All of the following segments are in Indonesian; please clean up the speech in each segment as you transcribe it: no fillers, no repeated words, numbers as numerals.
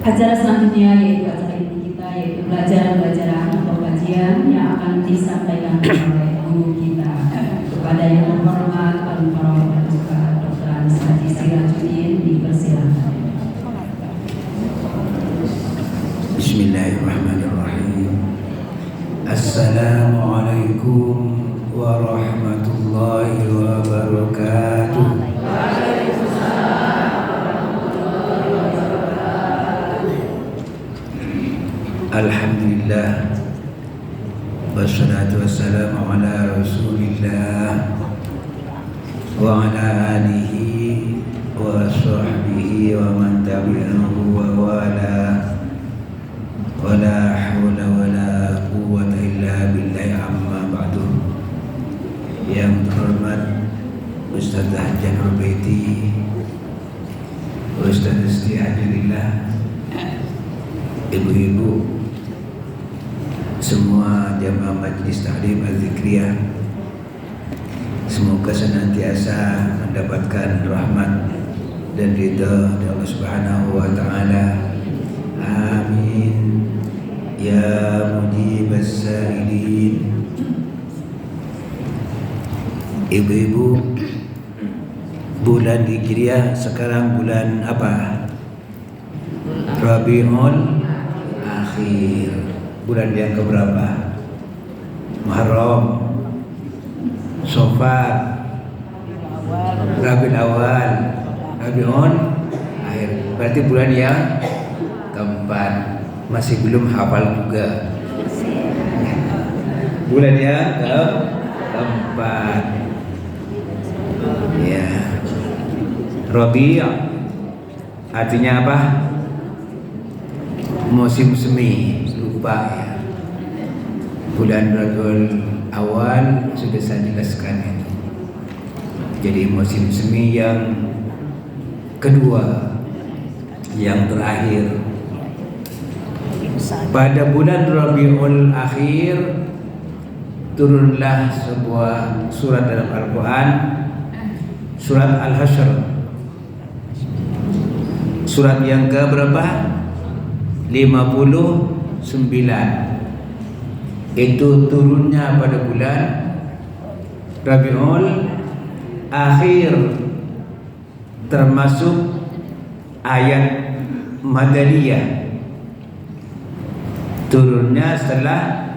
Acara selanjutnya yaitu acara inti kita, yaitu pelajaran-pelajaran atau kajian yang akan disampaikan oleh guru kita kepada yang terhormat Al-Mukarram Dr. Anis Haji Sirajuddin, dipersilakan. Bismillahirrahmanirrahim. Assalamualaikum warahmatullahi wabarakatuh. Alhamdulillah, wassalatu wassalamu ala rasulillah wa ala alihi wa sahbihi wa man tabi'ahu wa wala wa la hawla wa la quwwata illa billahi amma ba'du. Yang terhormat Ustaz Janur Baiti, Ustaz Isti'adilillah, ibu-ibu, semua jamaah Majlis Ta'lim Al-Zikriyah, semoga senantiasa mendapatkan rahmat dan ridha dari Allah Subhanahu wa taala. Amin ya mujibas sa'ilin. Ibu-ibu, bulan Hijriah sekarang bulan apa? Rabiul Akhir. Bulan yang keberapa? Muharram, Safar, Rabiul Awal, Rabiul Akhir. Berarti bulan yang keempat. Masih belum hafal juga. Bulan yang keempat. Ya. Rabi' artinya apa? Musim semi. Lupa ya. Bulan Rabiul Awal sudah saya jelaskan itu. Jadi musim semi yang kedua, yang terakhir. Pada bulan Rabiul Akhir turunlah sebuah surat dalam Al-Quran, surat Al-Hasyr. Surat yang ke berapa? 59. Itu turunnya pada bulan Rabiul Akhir, termasuk ayat Madaniyah. Turunnya setelah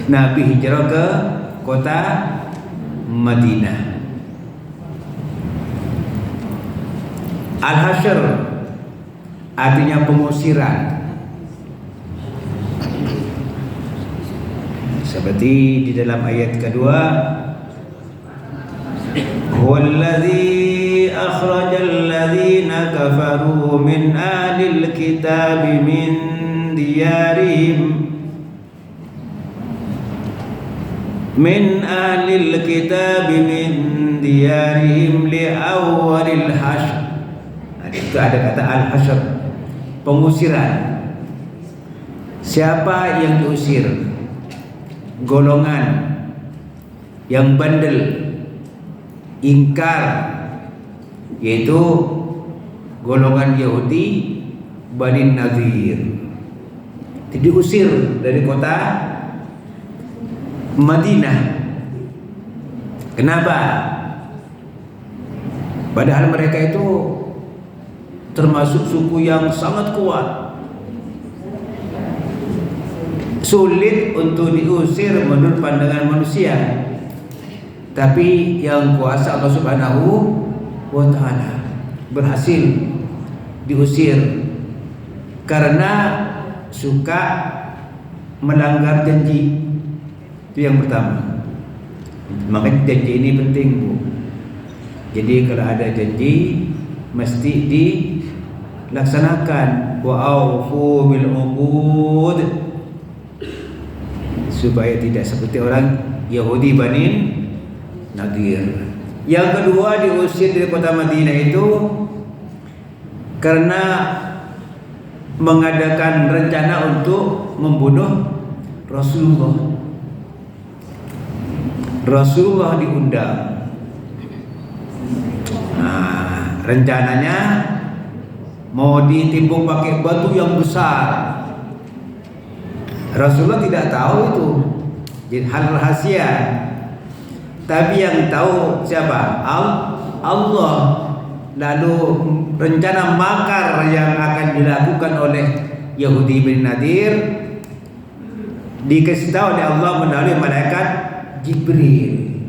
Nabi hijrah ke kota Madinah. Al-Hasyr artinya pengusiran. Seperti di dalam ayat kedua, huwallazi akhrajal ladzina kafaru min ahlil kitabi min diyarihim li awwalil hasyr. Itu ada kata al-hasyr, pengusiran. Siapa yang diusir? Golongan yang bandel, ingkar, yaitu golongan Yahudi Bani Nadir. Diusir dari kota Madinah. Kenapa? Padahal mereka itu termasuk suku yang sangat kuat. Sulit untuk diusir menurut pandangan manusia, tapi yang kuasa Allah Subhanahu wa ta'ala berhasil diusir karena suka melanggar janji. Itu yang pertama. Makanya janji ini penting, Bu. Jadi kalau ada janji mesti dilaksanakan. Wa aufu bil uqud, supaya tidak seperti orang Yahudi Bani Nadir. Yang kedua, diusir dari kota Madinah itu karena mengadakan rencana untuk membunuh Rasulullah. Rasulullah diundang. Nah, rencananya mau ditimbuk pakai batu yang besar. Rasulullah tidak tahu itu, jadi hal rahasia. Tapi yang tahu siapa? Allah. Lalu rencana makar yang akan dilakukan oleh Yahudi bin Nadir dikasih tahu oleh Allah melalui malaikat Jibril,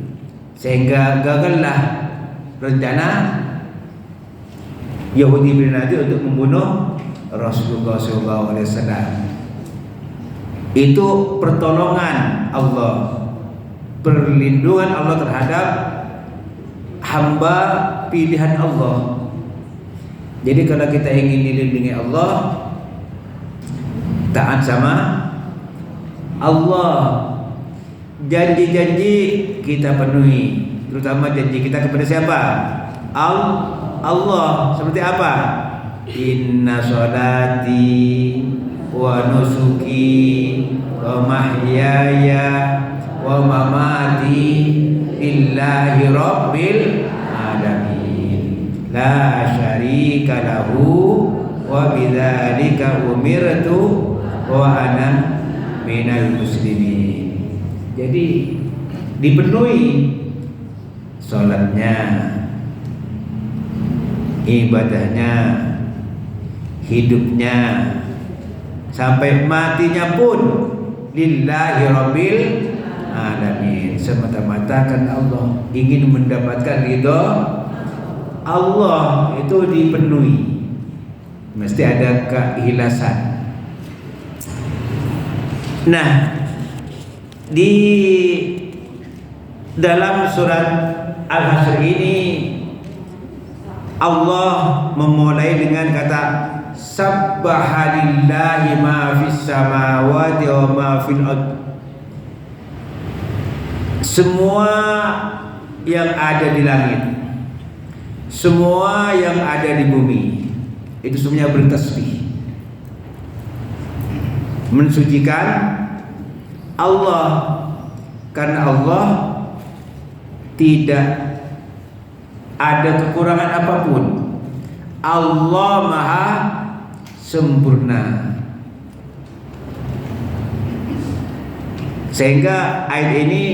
sehingga gagallah rencana Yahudi bin Nadir untuk membunuh Rasulullah SAW. Itu pertolongan Allah, perlindungan Allah terhadap hamba pilihan Allah. Jadi kalau kita ingin dilindungi Allah, taat sama Allah. Janji-janji kita penuhi, terutama janji kita kepada siapa? Allah. Seperti apa? Inna sholati wa nusuki wa mahyaya wa mamati lillahi rabbil alamin la syarika lahu wa bidzalika umirtu wa ana minal muslimin. Jadi dipenuhi salatnya, ibadahnya, hidupnya, sampai matinya pun lillahi rabbil alamin, semata-mata karena Allah, ingin mendapatkan ridho Allah. Itu dipenuhi, mesti ada keikhlasan. Nah, di dalam surat Al-Hasyr ini Allah memulai dengan kata Sabbahalillahi ma fis samawati wa ma fil ardh. Semua yang ada di langit, semua yang ada di bumi, itu semuanya bertasbih, mensucikan Allah, karena Allah tidak ada kekurangan apapun. Allah Maha sempurna. Sehingga ayat ini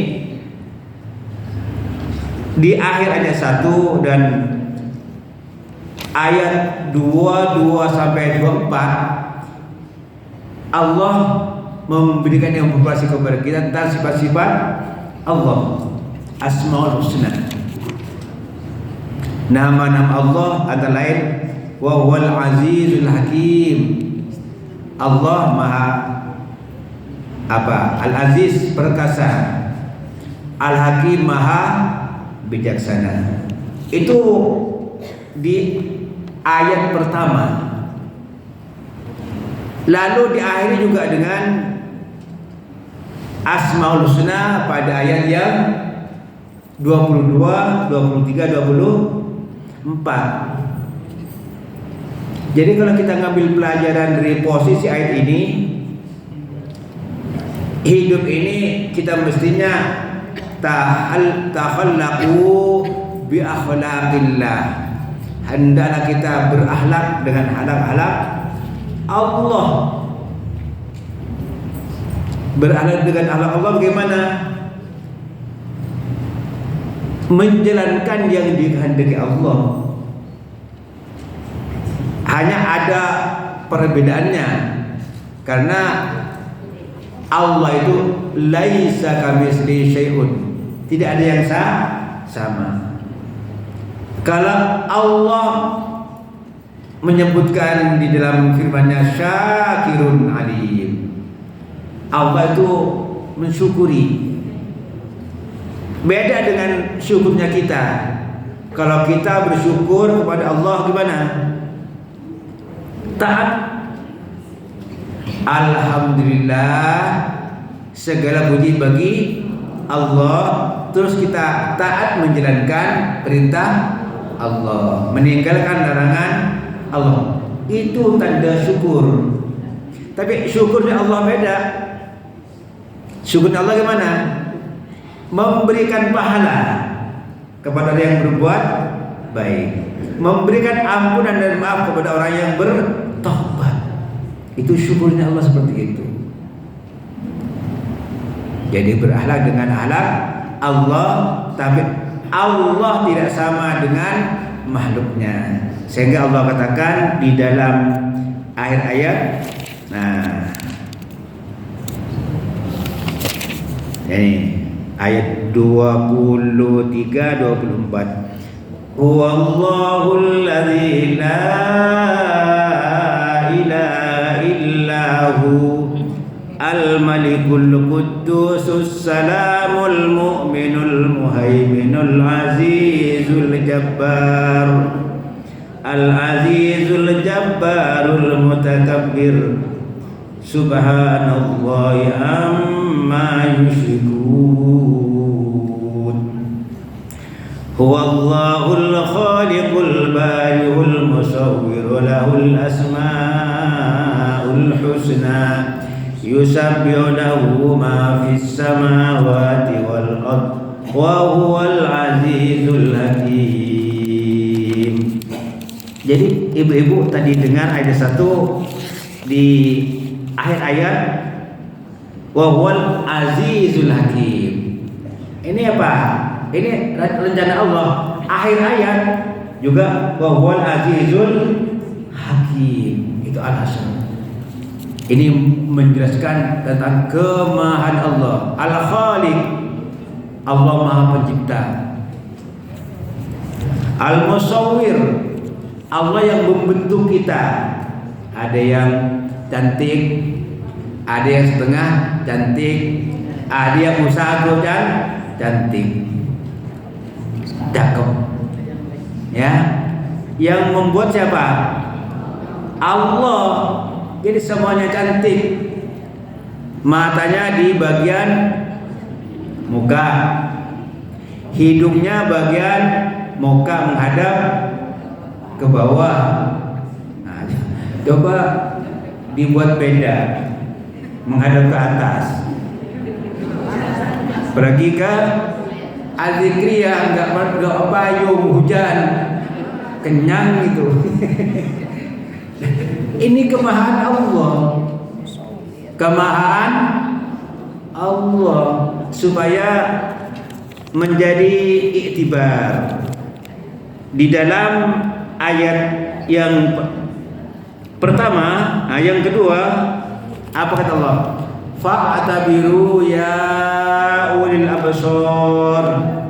di akhir ayat 1 dan ayat 22 sampai 24 Allah memberikan yang informasi kepada kita tentang sifat-sifat Allah, Asmaul Husna. Nama-nama Allah antara lain wa huwal azizul hakim. Allah Maha Al-Aziz, perkasa, Al-Hakim, Maha bijaksana. Itu di ayat pertama. Lalu diakhiri juga dengan Asmaul Husna pada ayat yang 22, 23, 24. Jadi kalau kita ngambil pelajaran dari posisi ayat ini, hidup ini kita mestinya takhallaqu bi akhlaqillah. Hendaklah kita berakhlak dengan akhlak Allah. Berakhlak dengan akhlak Allah bagaimana? Menjalankan yang dikehendaki Allah. Hanya ada perbedaannya, karena Allah itu laisa kamitslihi syai'un, tidak ada yang sama. Kalau Allah menyebutkan di dalam firman-Nya Syakirun Alim, Allah itu mensyukuri. Beda dengan syukurnya kita. Kalau kita bersyukur kepada Allah gimana? Taat. Alhamdulillah, segala puji bagi Allah. Terus kita taat menjalankan perintah Allah, meninggalkan larangan Allah. Itu tanda syukur. Tapi syukurnya Allah beda. Syukurnya Allah gimana? Memberikan pahala kepada yang berbuat baik, memberikan ampunan dan maaf kepada orang yang bertobat. Itu syukurnya Allah seperti itu. Jadi berakhlak dengan akhlak Allah, tapi Allah tidak sama dengan makhluknya. Sehingga Allah katakan di dalam akhir ayat, nah ini ayat 23-24. Huwallahul ladzi la ilaha illahu al-malikul quddusus salamul mu'minul muhaiminul azizul jabbar al-azizul jabbarul mutakabbir subhanallahi amma yusyrikun. Huwallahul khaliqul bari'ul musawwir lahul asmaul husna yusabbihu lahu ma fis samawati wal ard wa huwal azizul hakim. Jadi ibu-ibu tadi dengar ayat 1 di akhir ayat wa huwal azizul hakim. Ini apa? Ini rencana Allah. Akhir ayat juga wa huwal azizul hakim. Itu alasan. Ini menjelaskan tentang kemahaan Allah. Al-Khaliq, Allah Maha Pencipta. Al-Musawwir, Allah yang membentuk kita. Ada yang cantik, ada yang setengah cantik, ada yang usaha dan cantik, cakep. Ya, yang membuat siapa? Allah. Jadi semuanya cantik. Matanya di bagian muka, hidungnya bagian muka menghadap ke bawah. Nah, coba dibuat beda, menghadap ke atas. Pergi ke Azikriya, enggak payung, hujan, kenyang itu. Ini kemahaan Allah. Kemahaan Allah supaya menjadi iktibar. Di dalam ayat yang pertama, yang kedua, apa kata Allah? Fa'tabiru ya ulil absar.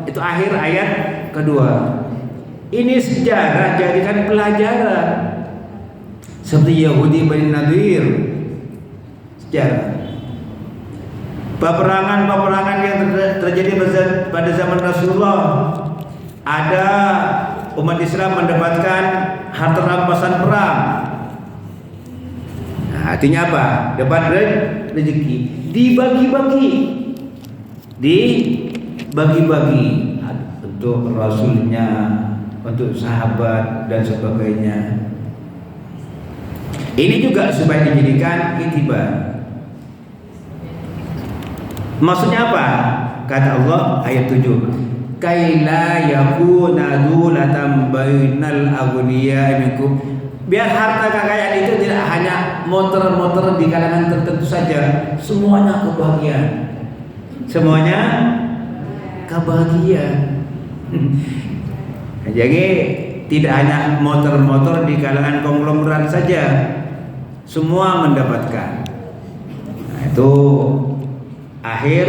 Itu akhir ayat kedua. Ini sejarah, jadikan pelajaran. Seperti Yahudi Bani Nadir, sejarah peperangan yang terjadi pada zaman Rasulullah. Ada umat Islam mendapatkan harta rampasan perang. Nah, artinya apa? Dapat rezeki, dibagi-bagi untuk Rasulnya, untuk sahabat dan sebagainya. Ini juga supaya dijadikan iktibar. Maksudnya apa? Kata Allah ayat 7. Kaila yakuna dulatan bainal aghniya minkum. Biar harta kekayaan itu tidak hanya motor-motor di kalangan tertentu saja, semuanya kebahagiaan. Semuanya kebahagiaan. Jadi tidak hanya motor-motor di kalangan konglomerat saja, semua mendapatkan. Nah, itu akhir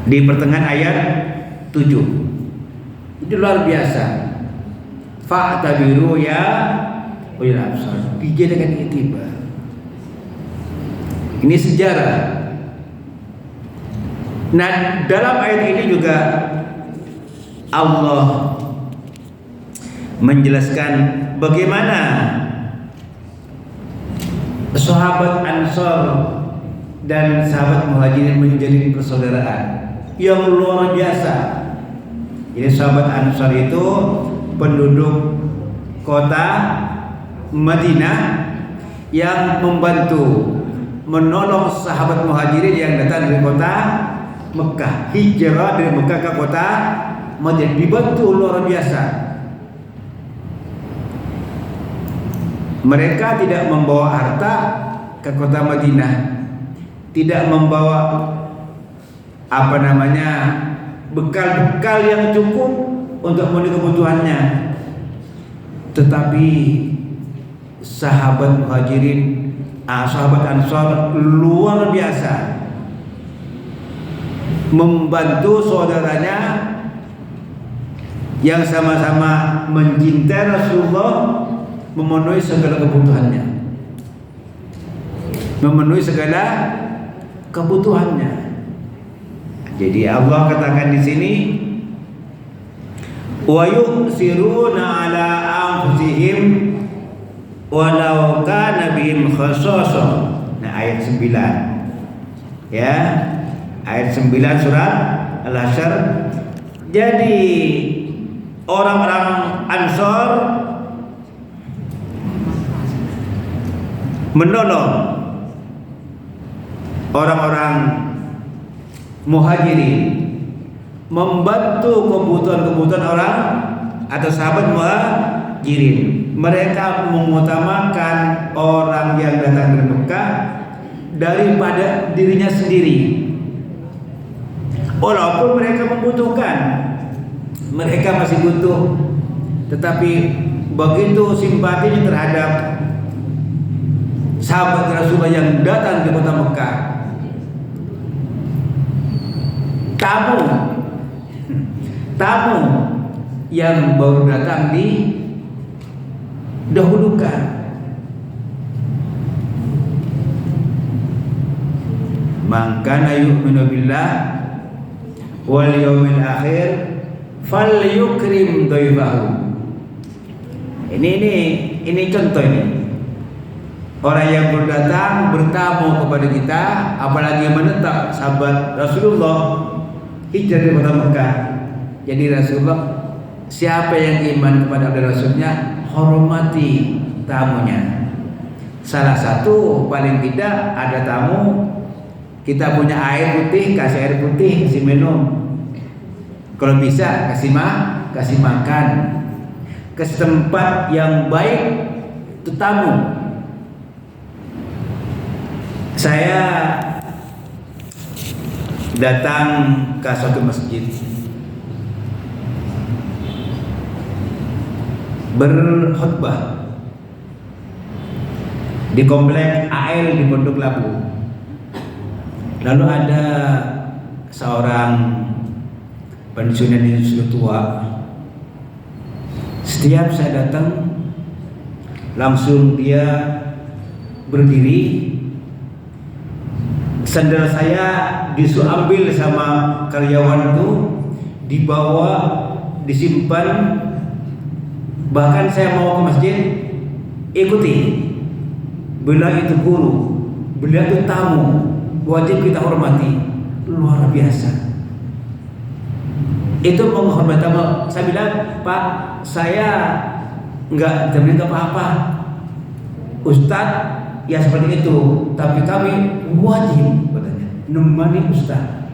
di pertengahan ayat 7. Itu luar biasa. Fa'tabiru ya ulil absar. Dijadikan iktibar. Ini sejarah. Nah, dalam ayat ini juga Allah menjelaskan bagaimana sahabat Ansor dan sahabat Muhajirin menjalin persaudaraan yang luar biasa. Jadi sahabat Ansor itu penduduk kota Madinah yang membantu menolong sahabat Muhajirin yang datang dari kota Mekah, hijrah dari Mekah ke kota Madinah dibantu luar biasa. Mereka tidak membawa harta ke kota Madinah, tidak membawa bekal-bekal yang cukup untuk memenuhi kebutuhannya. Tetapi sahabat Muhajirin, sahabat Ansor luar biasa membantu saudaranya yang sama-sama mencintai Rasulullah, memenuhi segala kebutuhannya. Jadi Allah katakan di sini, wa yu'siruna ala anfusihim walau kana bihim khasasah. Nah, ayat 9. Ya. Ayat 9 surat Al-Hasyr. Jadi orang-orang Ansor menolong orang-orang Muhajirin, membantu kebutuhan-kebutuhan orang atau sahabat Muhajirin. Mereka mengutamakan orang yang datang dari Mekah daripada dirinya sendiri. Walaupun mereka membutuhkan, mereka masih butuh, tetapi begitu simpatinya terhadap sahabat Rasulullah yang datang ke kota Mekah, tamu yang baru datang didahulukan. Man kana yu'minu billah wal yawmil akhir falyukrim dhaifahu. Ini contoh ini. Orang yang baru datang bertamu kepada kita, apalagi menetap sahabat Rasulullah hijrah dari kota Mekah. Jadi Rasulullah, siapa yang iman kepada Rasulnya, hormati tamunya. Salah satu paling tidak ada tamu, kita punya air putih, kasih air putih, kasih minum. Kalau bisa kasih makan. Ke tempat yang baik itu tamu. Saya datang ke suatu masjid, berkhutbah di komplek AL di Pondok Labu. Lalu ada seorang pensiunan yang sudah tua. Setiap saya datang, langsung dia berdiri. Sandal saya disuruh ambil sama karyawan itu, dibawa, disimpan. Bahkan saya mau ke masjid, ikuti. Beliau itu guru, beliau itu tamu, wajib kita hormati. Luar biasa. Itu menghormati. Saya bilang, Pak, saya enggak apa-apa. Ustadz ya seperti itu, tapi kami wajib katanya nemani Ustadz,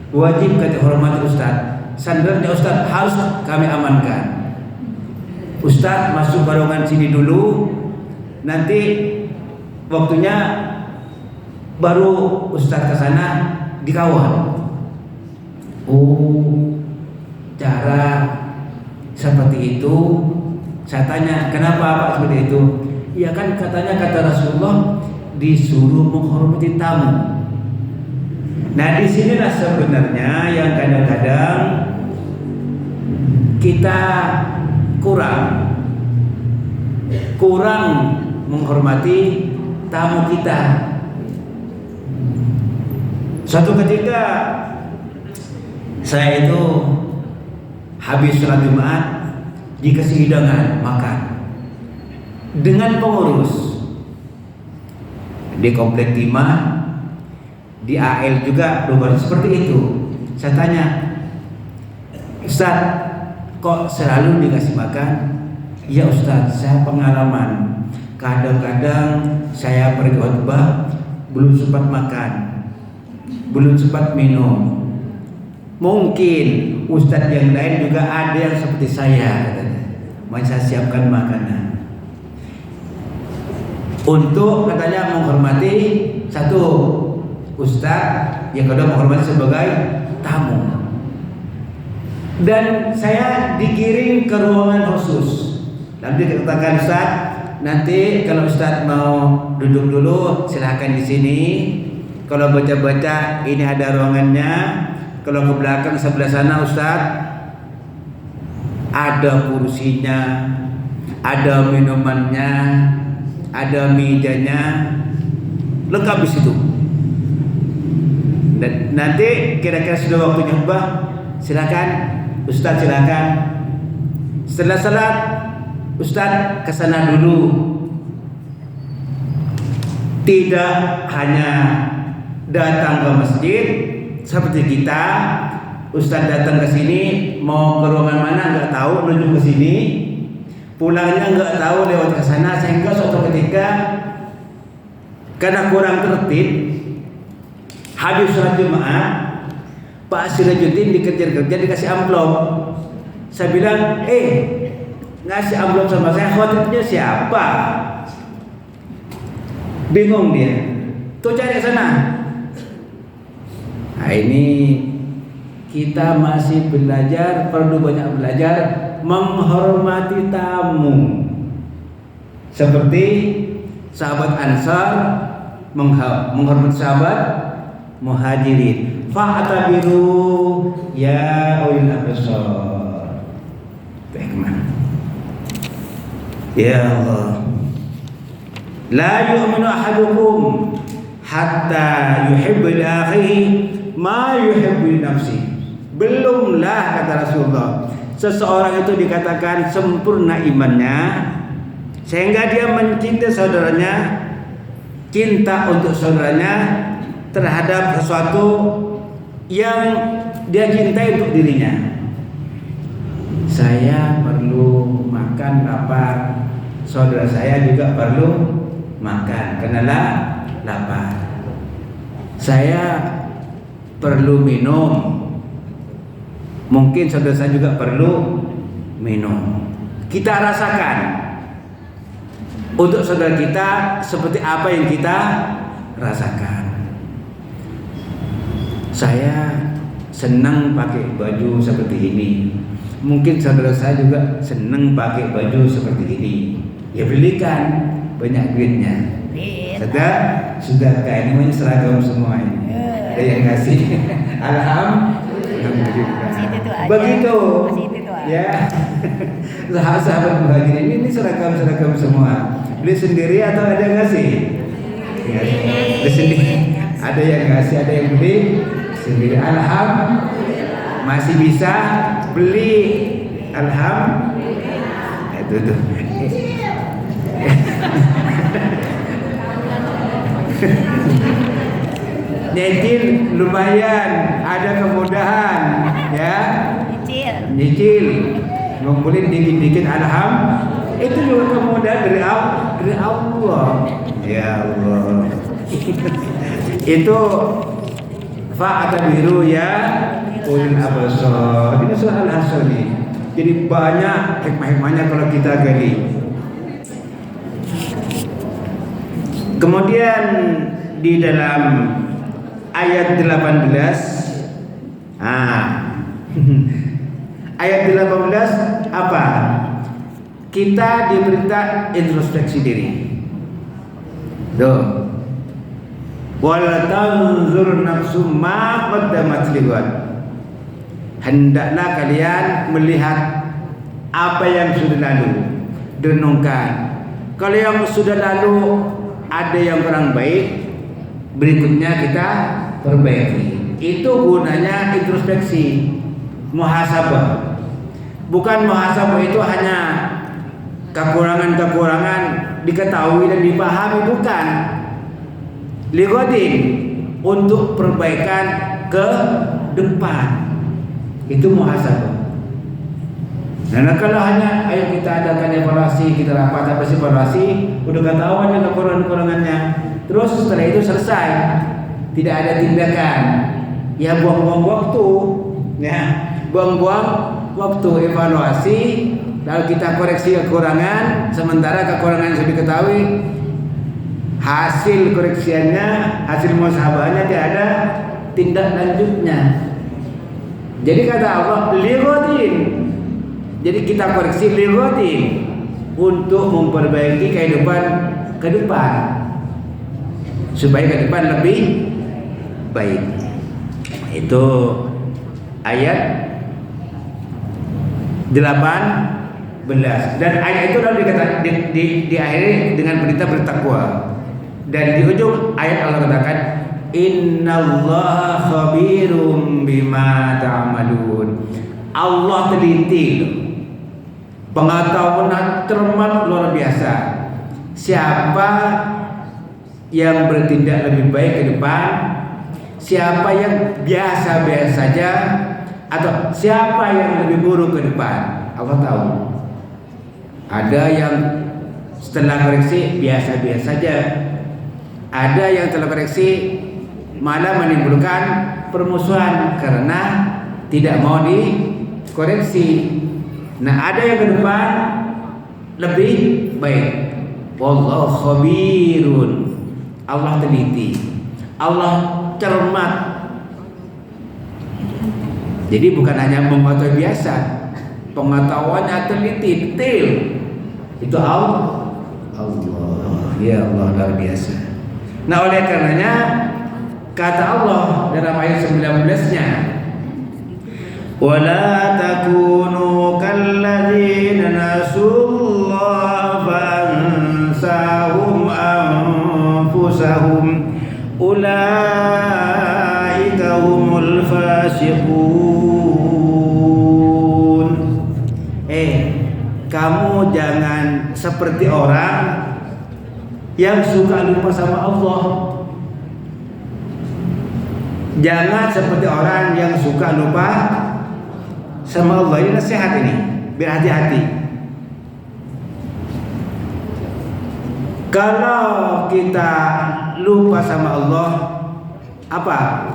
wajib kita hormati Ustadz. Sandalnya Ustadz harus kami amankan. Ustadz masuk barongan sini dulu, nanti waktunya baru Ustadz ke sana dikawal. Oh, cara seperti itu. Saya tanya, kenapa Pak seperti itu? Ya kan katanya kata Rasulullah disuruh menghormati tamu. Nah, disinilah sebenarnya yang kadang-kadang kita kurang menghormati tamu kita. Suatu ketika saya itu habis sholat Jumat, dikasih hidangan makan dengan pengurus di komplek Timah, di AL juga seperti itu. Saya tanya, Ustaz, kok selalu dikasih makan? Ya Ustaz, saya pengalaman, kadang-kadang saya pergi khutbah belum sempat makan, belum sempat minum. Mungkin ustadz yang lain juga ada yang seperti saya katanya. Saya siapkan makanan untuk katanya menghormati satu ustadz, yang kedua menghormati sebagai tamu. Dan saya digiring ke ruangan khusus. Nanti dikatakan Ustaz, nanti kalau Ustaz mau duduk dulu silahkan di sini. Kalau baca-baca ini ada ruangannya. Kalau ke belakang sebelah sana Ustaz ada kursinya, ada minumannya, ada mejanya, lengkap di situ. Dan nanti kira-kira sudah waktunya khutbah, silakan Ustaz, silakan. Setelah salat Ustaz ke sana dulu. Tidak hanya datang ke masjid seperti kita, Ustaz datang ke sini mau ke ruangan mana nggak tahu, menuju ke sini, pulangnya nggak tahu lewat ke sana, sehingga suatu ketika karena kurang tertib habis sholat Jumat, Pak Sirajuddin dikejar-kejar dikasih amplop. Saya bilang, ngasih amplop sama saya, khotibnya siapa? Bingung dia. Tuh cari ke sana. Nah ini kita masih belajar, perlu banyak belajar menghormati tamu. Seperti sahabat Ansar menghormati sahabat Muhajirin. Fa'tabiru ya ulil absar. Hikmah. Ya Allah. La yu'minu ahadukum hatta yuhibbu li akhihi ma yuhibbu li nafsihi. Belumlah, kata Rasulullah, seseorang itu dikatakan sempurna imannya sehingga dia mencintai saudaranya, cinta untuk saudaranya terhadap sesuatu yang dia cintai untuk dirinya. Saya perlu makan lapar, saudara saya juga perlu makan karena lapar. Saya perlu minum, mungkin saudara saya juga perlu minum. Kita rasakan untuk saudara kita seperti apa yang kita rasakan. Saya senang pakai baju seperti ini, mungkin saudara saya juga senang pakai baju seperti ini. Ya belikan, banyak duitnya. Sudah kayak ini seragam semua ini. Ada yang kasih. Alhamdulillah. Begitu. Ya. Sahabat Muhajirin ini seragam semua. Beli sendiri atau ada yang ngasih? Beli sendiri. Ada yang ngasih, ada yang beli sendiri. Alhamdulillah. Masih bisa beli. Alhamdulillah. Itu tuh. Nyicil lumayan, ada kemudahan, ya. Nyicil, ngumpulin dikit-dikit, alhamdulillah. Itu juga kemudahan dari Allah. Ya Allah. Itu fa'tabiru ya ulil absar. Ini surah Al-Hasr nih. Jadi banyak hikmah-hikmahnya kalau kita gali. Kemudian di dalam ayat 18 ayat 18 apa? Kita diperintah introspeksi diri. Tuh. Wala tanzur nafsu ma qaddamat liwat. Hendaklah kalian melihat apa yang sudah lalu, renungkan. Kalau yang sudah lalu ada yang kurang baik, berikutnya kita perbaiki. Itu gunanya introspeksi, muhasabah. Bukan muhasabah itu hanya kekurangan-kekurangan diketahui dan dipahami, bukan. Ligodin, untuk perbaikan ke depan. Itu muhasabah. Nah kalau hanya ayo kita adakan evaluasi, kita rapat apa sih evaluasi, udah ketahuan yang kekurangan-kekurangannya, terus setelah itu selesai, tidak ada tindakan, ya buang-buang waktu, ya. buang-buang waktu, evaluasi, lalu kita koreksi kekurangan, sementara kekurangan sudah diketahui, hasil koreksiannya, hasil muhasabahnya tidak ada tindak lanjutnya. Jadi kata Allah lighatin. Jadi kita koreksi lighatin untuk memperbaiki kehidupan ke depan supaya ke depan lebih baik. Itu ayat 18 dan ayat itu lalu diakhiri dengan perintah bertakwa. Dan di ujung ayat Allah katakan innallaha khabirum bima ta'malun. Allah teliti, pengetahuan cermat luar biasa. Siapa yang bertindak lebih baik ke depan, siapa yang biasa-biasa saja, atau siapa yang lebih buruk ke depan, Allah tahu. Ada yang setelah koreksi biasa-biasa saja, ada yang setelah koreksi malah menimbulkan permusuhan karena tidak mau dikoreksi. Nah, ada yang ke depan lebih baik. Wallahu khabirun. Allah teliti, Allah cermat. Jadi bukan hanya mengetahui biasa, pengetahuannya teliti, detail. Itu Allah. Ya Allah, luar biasa. Nah, oleh karenanya kata Allah dalam ayat 19-nya, wala takunu kalladzina nasullaha fansahum anfusahum ulaika humul fasiqun. Kamu jangan seperti orang yang suka lupa sama Allah. Jangan seperti orang yang suka lupa sama Allah. Ini nasihat ini, berhati-hati. Kalau kita lupa sama Allah, apa?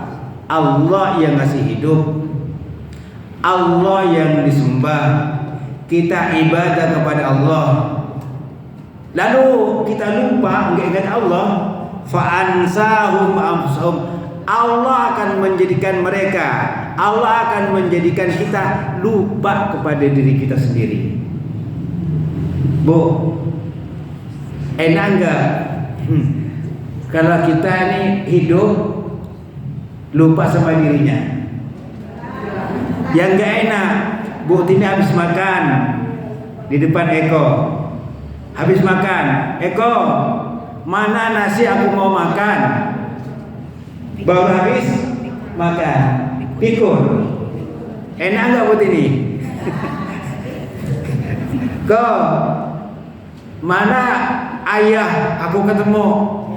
Allah yang ngasih hidup, Allah yang disembah, kita ibadah kepada Allah, lalu kita lupa, nggak ingat Allah, fa'ansahum anfusahum. Allah akan menjadikan mereka, Allah akan menjadikan kita lupa kepada diri kita sendiri. Bu, enak enggak? Kalau kita ini hidup lupa sama dirinya. Yang enggak enak, Bu Tini habis makan di depan Eko. Habis makan, Eko, mana nasi aku mau makan? Baru habis makan, pikul. Enak enggak buat ini? Kok mana ayah aku ketemu,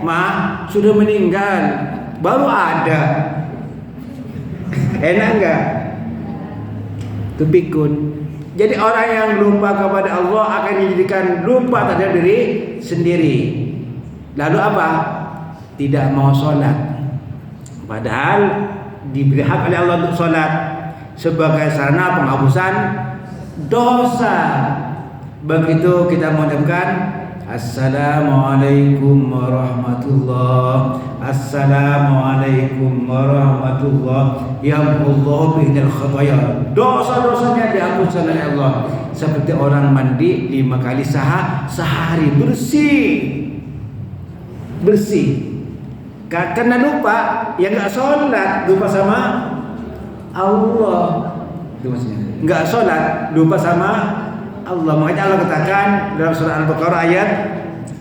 Ma sudah meninggal, baru ada. Enak enggak? Itu pikun. Jadi orang yang lupa kepada Allah akan dijadikan lupa terhadap diri sendiri. Lalu apa? Tidak mau sholat. Padahal diberi hak oleh Allah untuk sholat sebagai sarana penghapusan dosa. Begitu kita mengucapkan Assalamualaikum warahmatullah, Assalamualaikum warahmatullah, yamhullahu bihinal khataya, dosa-dosanya dihapus oleh Allah. Seperti orang mandi 5 kali sehari, bersih. Karena lupa, yang nggak sholat lupa sama Allah. Itu maksudnya. Nggak sholat lupa sama Allah. Makanya Allah katakan dalam surah Al-Baqarah ayat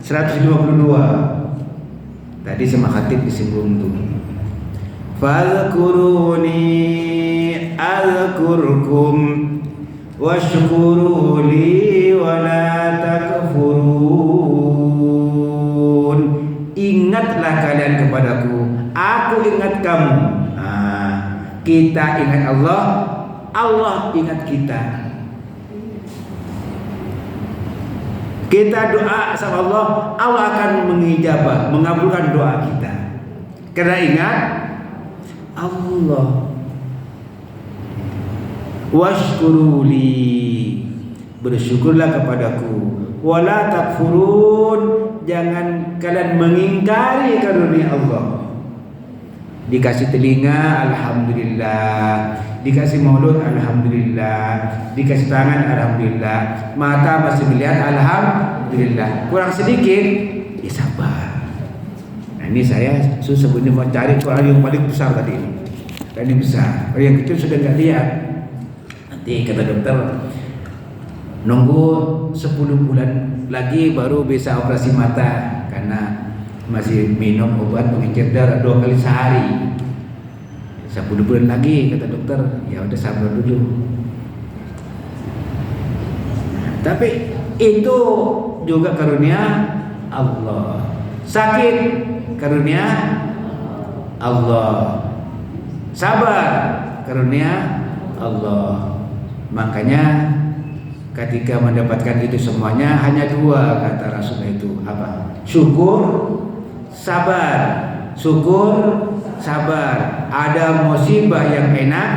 152. Tadi sama khatib disinggung tuh. Fadhkuruni azkurkum washkuruli wala takfurun. Ingatlah kalian kepadaku, aku ingat kamu. Kita ingat Allah, Allah ingat kita. Kita doa sama Allah, Allah akan mengijabah, mengabulkan doa kita. Karena ingat Allah. washkuruli, bersyukurlah kepadaku, wala takfurun, jangan kalian mengingkari karunia Allah. Dikasih telinga, alhamdulillah. Dikasih mulut, alhamdulillah. Dikasih tangan, alhamdulillah. Mata masih melihat, alhamdulillah. Kurang sedikit, ya sabar. Nah, ini saya sebenarnya mau cari Quran yang paling besar tadi ini. Ini besar. Yang kecil sudah nggak lihat. Nanti kata dokter, nunggu 10 bulan lagi baru bisa operasi mata karena masih minum obat pengecir darah 2 kali sehari. 10 bulan lagi kata dokter, ya udah sabar dulu. Tapi itu juga karunia Allah. Sakit karunia Allah. Sabar karunia Allah. Makanya ketika mendapatkan itu semuanya hanya 2 kata Rasulullah itu apa? Syukur, sabar. Syukur, sabar. Ada musibah yang enak,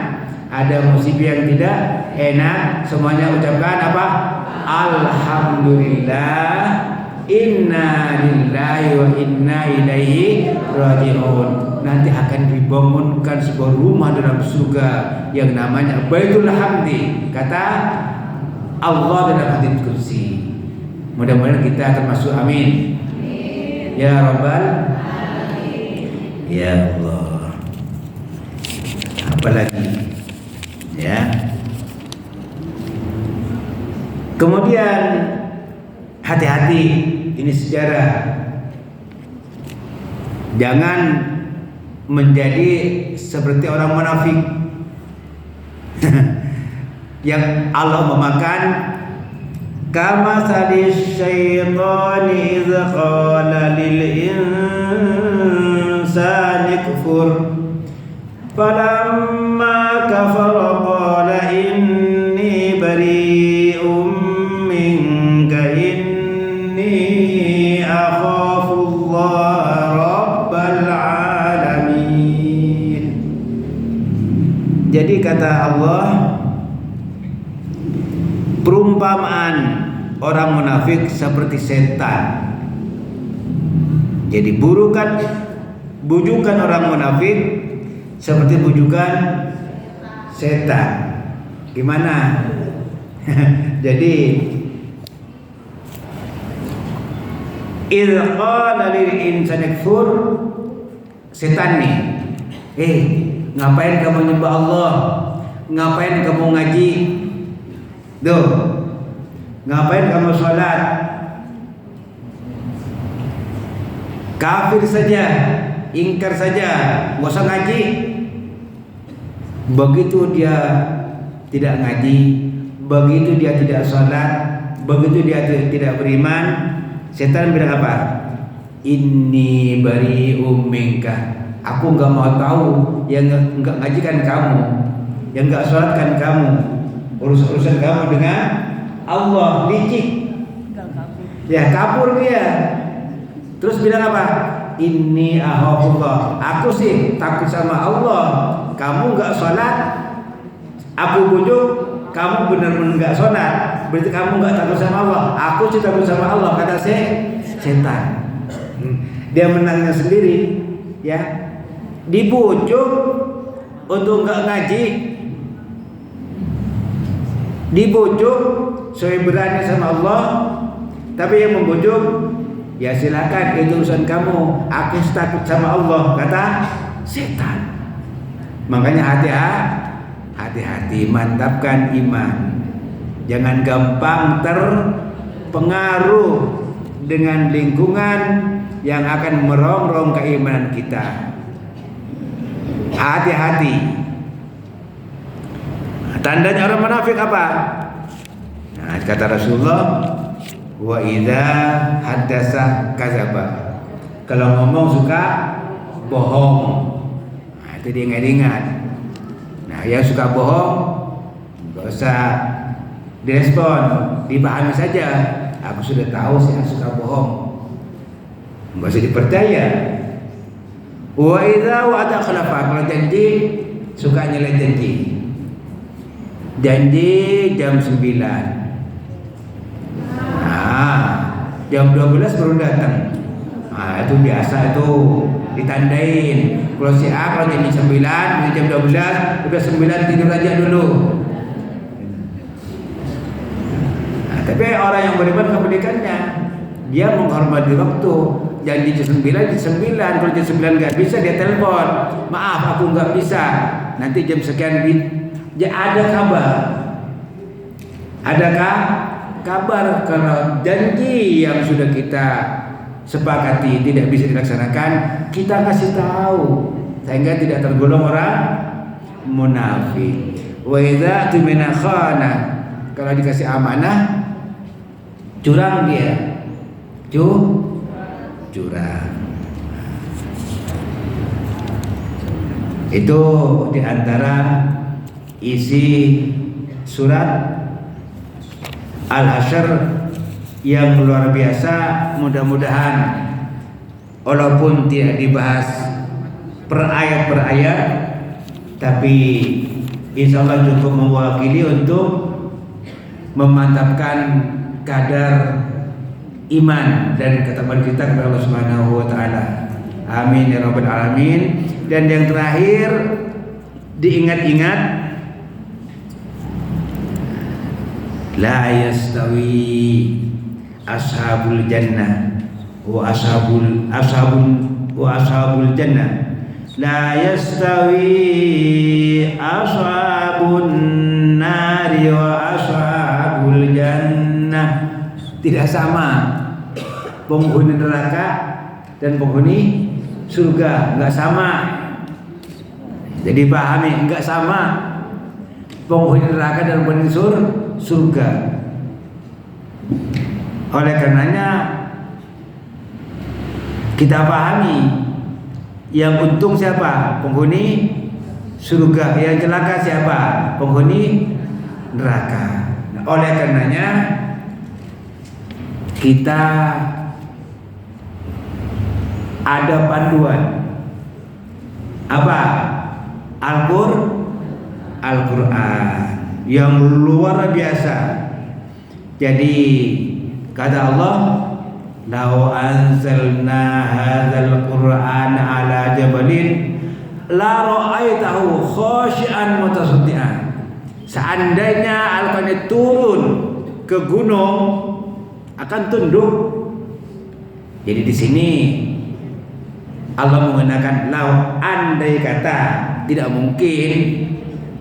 ada musibah yang tidak enak, semuanya ucapkan apa? Alhamdulillah, inna lillahi wa inna ilaihi raji'un. Nanti akan dibangunkan sebuah rumah dalam surga yang namanya Baitul Hamdi, kata Allah dalam hadits kursi. Mudah-mudahan kita termasuk, amin. Ya Rabbal alamin. Ya Allah. Apalagi ya. Kemudian hati-hati, ini sejarah. Jangan menjadi seperti orang munafik yang Allah memakan kama sadis syaitani idz qala lil insani kufur falamma kafara qala inni bari'um minka inni akhafu Allah rabbal alamin. Jadi kata Allah, perumpamaan orang munafik seperti setan. Jadi bujukan orang munafik seperti bujukan setan. Gimana? Jadi idz qala lil insani kfur, setan nih. Ngapain kamu nyembah Allah? Ngapain kamu ngaji? Duh, ngapain kamu sholat? Kafir saja, ingkar saja, gak usah ngaji. Begitu dia tidak ngaji, begitu dia tidak sholat, begitu dia tidak beriman, setan bilang apa? Inni bari'um minka. Aku gak mau tahu yang gak ngajikan kamu, yang gak sholatkan kamu, urusan kamu dengan Allah, licik. Ya, kabur dia. Terus bilang apa? Inni akhafullah. Aku sih takut sama Allah. Kamu enggak sholat, aku bujuk, kamu benar-benar enggak sholat, berarti kamu enggak takut sama Allah. Aku sih takut sama Allah, kata setan. Dia menangnya sendiri, ya. Dibujuk untuk enggak ngaji, dibujuk supaya berani sama Allah, tapi yang membujuk, ya silakan, itu urusan kamu. Aku takut sama Allah, kata setan. Makanya hati-hati, mantapkan iman. Jangan gampang terpengaruh dengan lingkungan yang akan merongrong keimanan kita. Hati-hati. Tandanya orang munafik apa? Nah, kata Rasulullah, wa idza haddasa kadzaba. Kalau ngomong suka bohong. Nah, itu dia ingat. Nah, yang suka bohong enggak usah direspon, dipahami saja. Aku sudah tahu sih suka bohong. Enggak usah dipercaya. Wa idza wa'ada khalafa. Kalau janji suka nyeleh janji. Janji jam 9. Jam 12 baru datang. Itu biasa itu ditandain. Kalau si A kalau jam 9, jam 12, udah 9 tidur aja dulu. Tapi orang yang beriman kebalikannya, dia menghormati waktu. Janji jam 9, jam 9. Kalau jam 9 nggak bisa, dia telepon. Maaf, aku nggak bisa. Nanti jam sekian ada kabar. Adakah kabar kalau janji yang sudah kita sepakati tidak bisa dilaksanakan, kita kasih tahu sehingga tidak tergolong orang munafik. Wa idza tumina khana, kalau dikasih amanah curang dia. Curang. Itu diantara isi surat Al-Hasyr yang luar biasa. Mudah-mudahan walaupun tidak dibahas per ayat, tapi insya Allah cukup mewakili untuk memantapkan kadar iman dan ketakwaan kita kepada Allah Subhanahu wa taala. Amin ya rabbal alamin. Dan yang terakhir, diingat-ingat, la yastawi ashabul jannah wa ashabul jannah, la yastawi ashabun nari wa ashabul jannah. Tidak sama penghuni neraka dan penghuni surga, enggak sama. Jadi pahami, enggak sama penghuni neraka dan penghuni surga. Oleh karenanya kita pahami, yang untung siapa? Penghuni surga. Yang celaka siapa? Penghuni neraka. Oleh karenanya kita ada panduan apa? Al-Quran yang luar biasa. Jadi kata Allah, "Lau anzalna hadzal Qur'an ala jabalin la ra'aitahu khashi'an mutasaddian." Seandainya Al-Quran turun ke gunung, akan tunduk. Jadi di sini Allah menggunakan lau, andai kata, tidak mungkin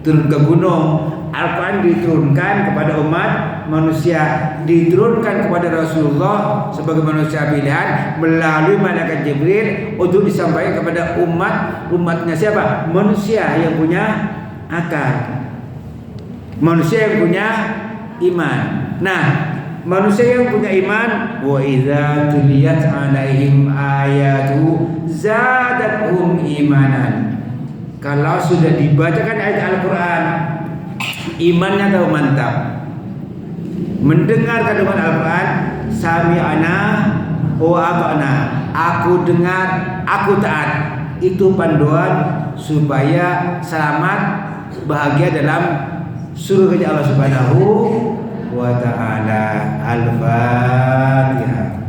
turun ke gunung. Al-Quran diturunkan kepada umat manusia, diturunkan kepada Rasulullah sebagai manusia pilihan melalui malaikat Jibril untuk disampaikan kepada umatnya siapa? Manusia yang punya akal, manusia yang punya iman. Nah, manusia yang punya iman, wa idza tuliyat alaihim ayatu zadatuhum imanan. Kalau sudah dibacakan ayat Al-Quran, imannya tahu mantap. Mendengar kandungan Al-Quran, sami'ana wa ata'na. Aku dengar, aku taat. Itu panduan supaya selamat, bahagia dalam surga Allah Subhanahu wa ta'ala. Al-Fatihah.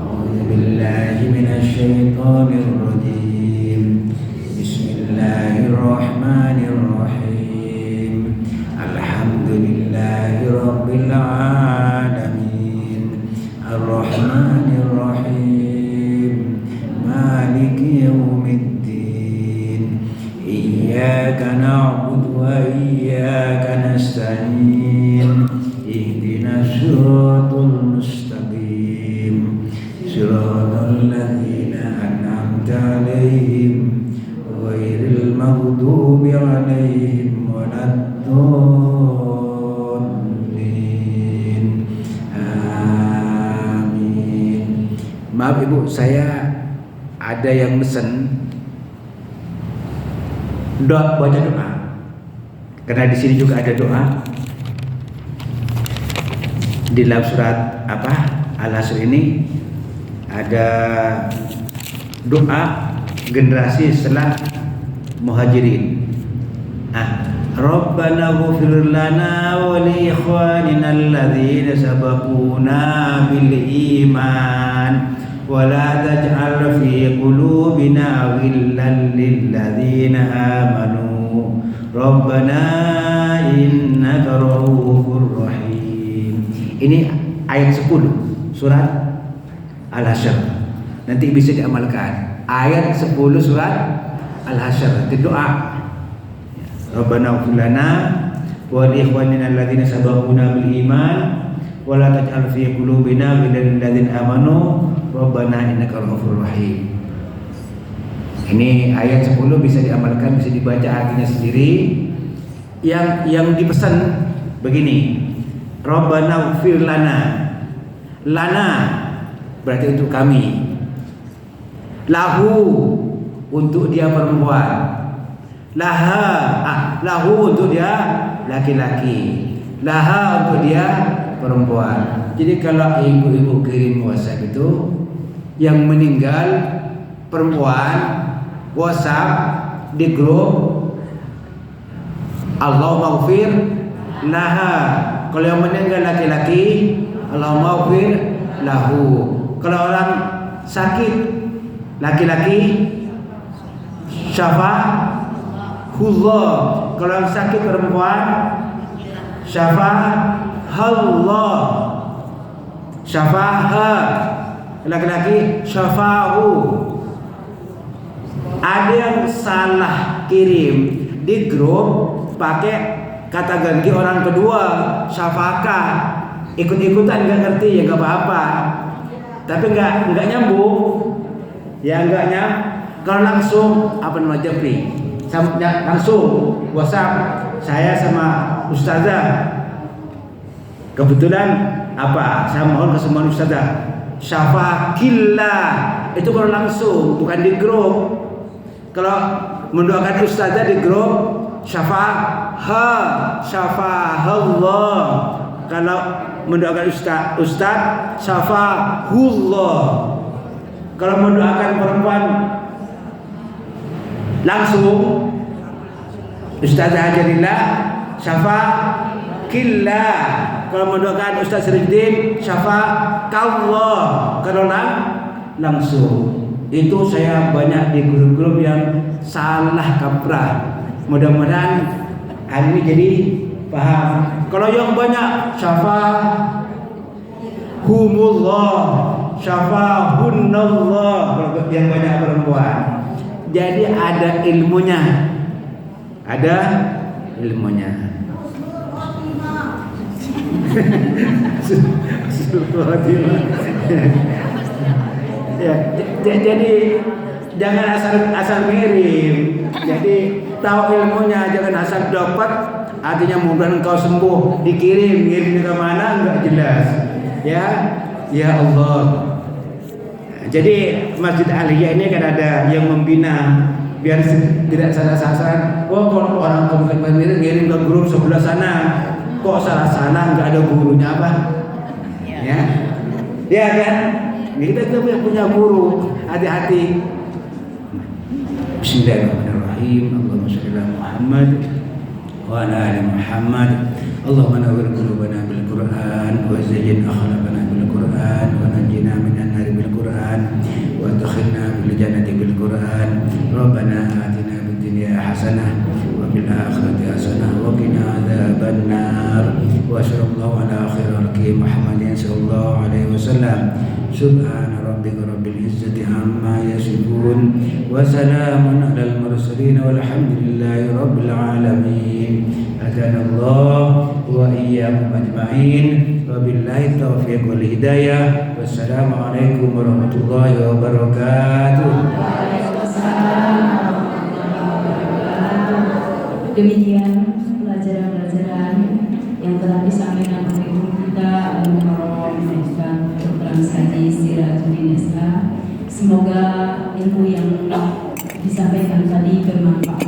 A'udzu billahi minasy syaithanir rajim. Bismillahirrahmanirrahim. Alhamdulillahi rabbil alamin. Ar-Rahmanir Rahim. Maliki yaumiddin. Iyyaka na'budu wa iyyaka nasta'in. Ihdinas siratal mustaqim. Siratal ladzina an'amta 'alaihim ghairil maghdubi 'alaihim waladdallin. Amin. Maaf Ibu, saya ada yang mesen baca doa. Karena di sini juga ada doa. Di dalam surat Al-Hasyr ini ada doa generasi setelah muhajirin. Rabbana ighfir lana wa li ikhwanina alladhina sabaquna bil iman wa la taj'al fi qulubina ghillan lil ladzina amanu Rabbana innaka ra'ufur rahim. Ini ayat 10 surat Al-Hasyr. Nanti bisa diamalkan. Ayat 10 surat Al-Hasyr. Itu doa. Rabbana ighfir lana wa li ikhwanina alladhina sabaquna bil iman wa la taj'al fi qulubina ghillan lil ladzina amanu Rabbana innaka ra'ufur rahim. Ini ayat 10 bisa diamalkan, bisa dibaca artinya sendiri. Yang dipesan begini. Rabbana ighfir lana. Lana berarti untuk kami. Lahu untuk dia perempuan. Lahu untuk dia laki-laki. Laha untuk dia perempuan. Jadi kalau ibu-ibu kirim WhatsApp itu yang meninggal perempuan, WhatsApp di grup Allahumma ighfir laha. Kalau yang meninggal laki-laki, Allahumma ighfir lahu. Kalau orang sakit laki-laki, syafa'ahullah. Kalau yang sakit perempuan, syafa'ahallah. Syafa'ah laki-laki, syafa'ahu. Ada yang salah kirim di grup pakai kata ganti orang kedua, syafaka. Ikut-ikutan nggak ngerti ya nggak apa-apa. Tapi nggak nyambung. Ya nggak nyambung. Kalau langsung apa namanya Jepri, langsung WhatsApp saya sama Ustazah. Kebetulan apa? Saya mohon kesembuhan Ustazah. Syafakillah itu kalau langsung, bukan di grup. Kalau mendoakan Ustazah di grup, syafa'ahallah. Kalau mendoakan Ustaz, syafa'ahullah. Kalau mendoakan perempuan langsung, Ustazah Hajarillah, syafa'akillah. Kalau mendoakan Ustaz Ridin, syafa'akallah. Kalau langsung. Itu saya banyak di grup-grup yang salah kaprah. Mudah-mudahan hari ini jadi paham. Kalau yang banyak syafa'ahumullah, syafa'ahunnallah, kalau yang banyak perempuan. Jadi ada ilmunya. Ada ilmunya. Ya, jadi jangan asal ngirim. Jadi tahu ilmunya, jangan asal dapat. Artinya mudah engkau sembuh, dikirim ke mana enggak jelas. Ya Allah. Jadi Masjid Aliyah ini kan ada yang membina biar tidak salah sasaran. Oh, kalau orang komplain ngirim ke grup sebelah sana, kok salah enggak ada gurunya apa? Ya kan? Kita punya guru, hati-hati. Bismillahirrahmanirrahim. Allahumma shalli ala Muhammad wa ala ali Muhammad. Allahumma nawwir qulubana bil Qur'an wa zayyin akhlaqana bil Qur'an wa najjina minan nari bil Qur'an wa adkhilna bil jannati bil Qur'an. Rabbana atina fid dunya hasanah wa fil akhirati hasanah wa qina adzaban nar. Wa sallallahu ala khairil karim Muhammadin sallallahu alaihi wasallam. Subhana rabbika rabbil izzati amma yasifun wa salamun alal mursalin walhamdulillahi rabbil alamin. Adanallah wa iyyakum ajma'in. Wabillahi taufiq wal hidayah. Wassalamualaikum warahmatullahi wabarakatuh. Demikian pelajaran-pelajaran yang telah disampaikan oleh guru kita Al-Mukarram Ustaz Dr. Haji Sirajuddin SH. Semoga ilmu yang disampaikan tadi bermanfaat